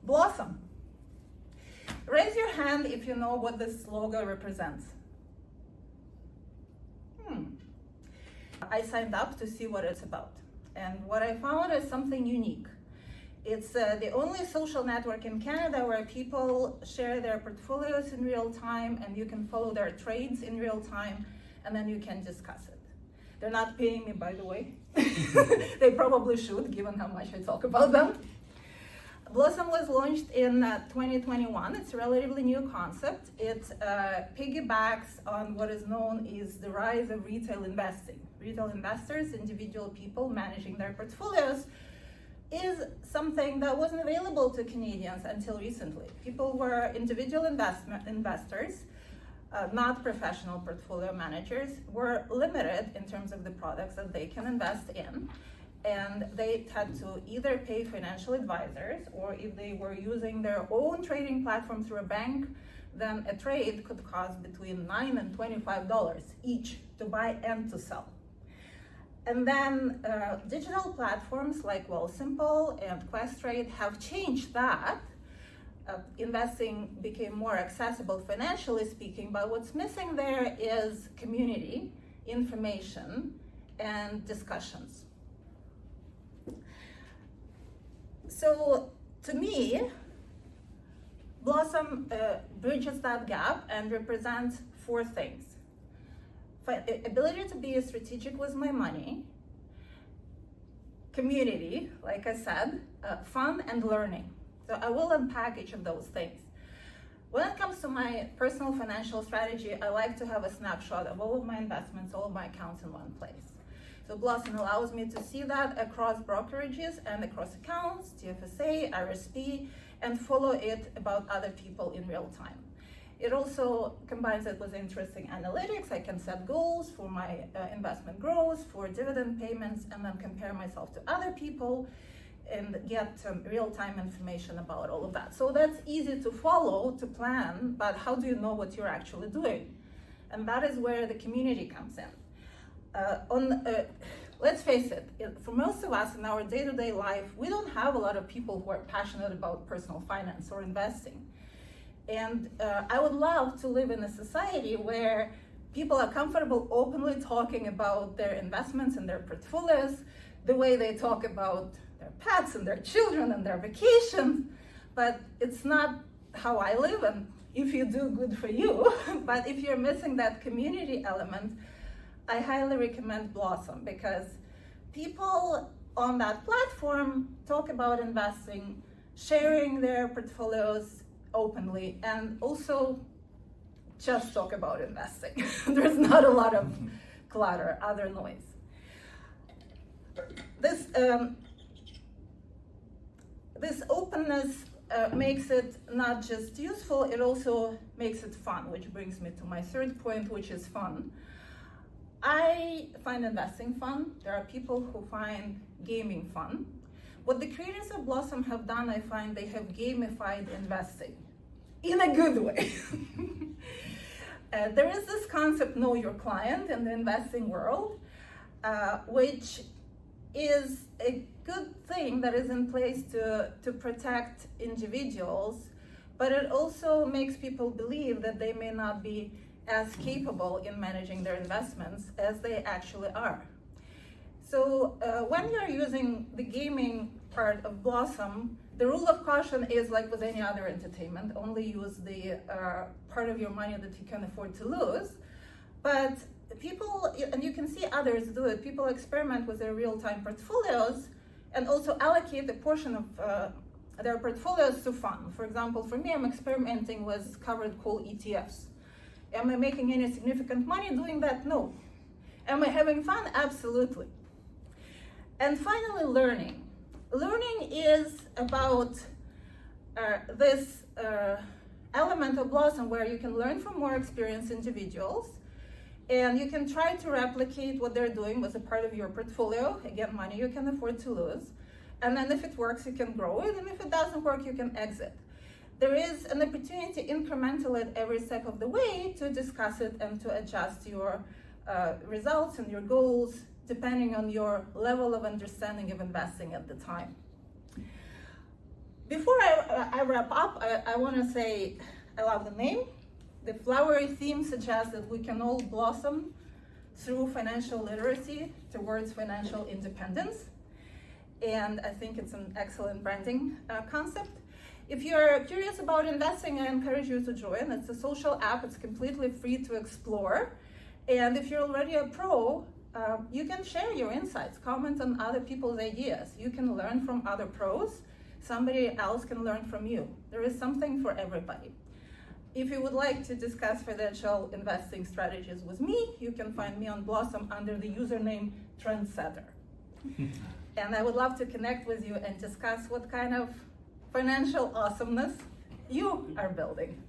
Blossom. Raise your hand if you know what this logo represents. I signed up to see what it's about. And what I found is something unique. It's the only social network in Canada where people share their portfolios in real time, and you can follow their trades in real time, and then you can discuss it. They're not paying me, by the way. They probably should, given how much I talk about them. Blossom was launched in 2021. It's a relatively new concept. It piggybacks on what is known as the rise of retail investing. Retail investors, individual people managing their portfolios, is something that wasn't available to Canadians until recently. People were individual investors, not professional portfolio managers, were limited in terms of the products that they can invest in. And they had to either pay financial advisors, or if they were using their own trading platform through a bank, then a trade could cost between $9 and $25 each to buy and to sell. And then digital platforms like Wealthsimple and Questrade have changed that. Investing became more accessible financially speaking, but what's missing there is community, information, and discussions. So to me, Blossom bridges that gap and represents four things. Ability to be strategic with my money, community, like I said, fun and learning. So I will unpack each of those things. When it comes to my personal financial strategy, I like to have a snapshot of all of my investments, all of my accounts in one place. So Blossom allows me to see that across brokerages and across accounts, TFSA, RSP, and follow it about other people in real time. It also combines it with interesting analytics. I can set goals for my investment growth, for dividend payments, and then compare myself to other people and get real-time information about all of that. So that's easy to follow, to plan, but how do you know what you're actually doing? And that is where the community comes in. Let's face it, for most of us in our day-to-day life, we don't have a lot of people who are passionate about personal finance or investing. And I would love to live in a society where people are comfortable openly talking about their investments and their portfolios, the way they talk about their pets and their children and their vacations. But it's not how I live, and if you do, good for you. But if you're missing that community element, I highly recommend Blossom, because people on that platform talk about investing, sharing their portfolios openly, and also just talk about investing. There's not a lot of clutter, other noise. This openness makes it not just useful, it also makes it fun, which brings me to my third point, which is fun. I find investing fun. There are people who find gaming fun. What the creators of Blossom have done, I find they have gamified investing in a good way. There is this concept, know your client, in the investing world, which is a good thing that is in place to protect individuals, but it also makes people believe that they may not be as capable in managing their investments as they actually are. So when you're using the gaming part of Blossom, the rule of caution is like with any other entertainment, only use the part of your money that you can afford to lose. But people, and you can see others do it, people experiment with their real-time portfolios and also allocate a portion of their portfolios to fun. For example, for me, I'm experimenting with covered call ETFs. Am I making any significant money doing that? No. Am I having fun? Absolutely. And finally, learning. Learning is about this element of Blossom where you can learn from more experienced individuals, and you can try to replicate what they're doing with a part of your portfolio. Again, money you can afford to lose. And then if it works, you can grow it, and if it doesn't work, you can exit. There is an opportunity incrementally at every step of the way to discuss it and to adjust your results and your goals depending on your level of understanding of investing at the time. Before I wrap up, I want to say I love the name. The flowery theme suggests that we can all blossom through financial literacy towards financial independence. And I think it's an excellent branding concept. If you're curious about investing, I encourage you to join. It's a social app. It's completely free to explore. And if you're already a pro, you can share your insights, comment on other people's ideas. You can learn from other pros. Somebody else can learn from you. There is something for everybody. If you would like to discuss financial investing strategies with me, you can find me on Blossom under the username Trendsetter. And I would love to connect with you and discuss what kind of financial awesomeness you are building.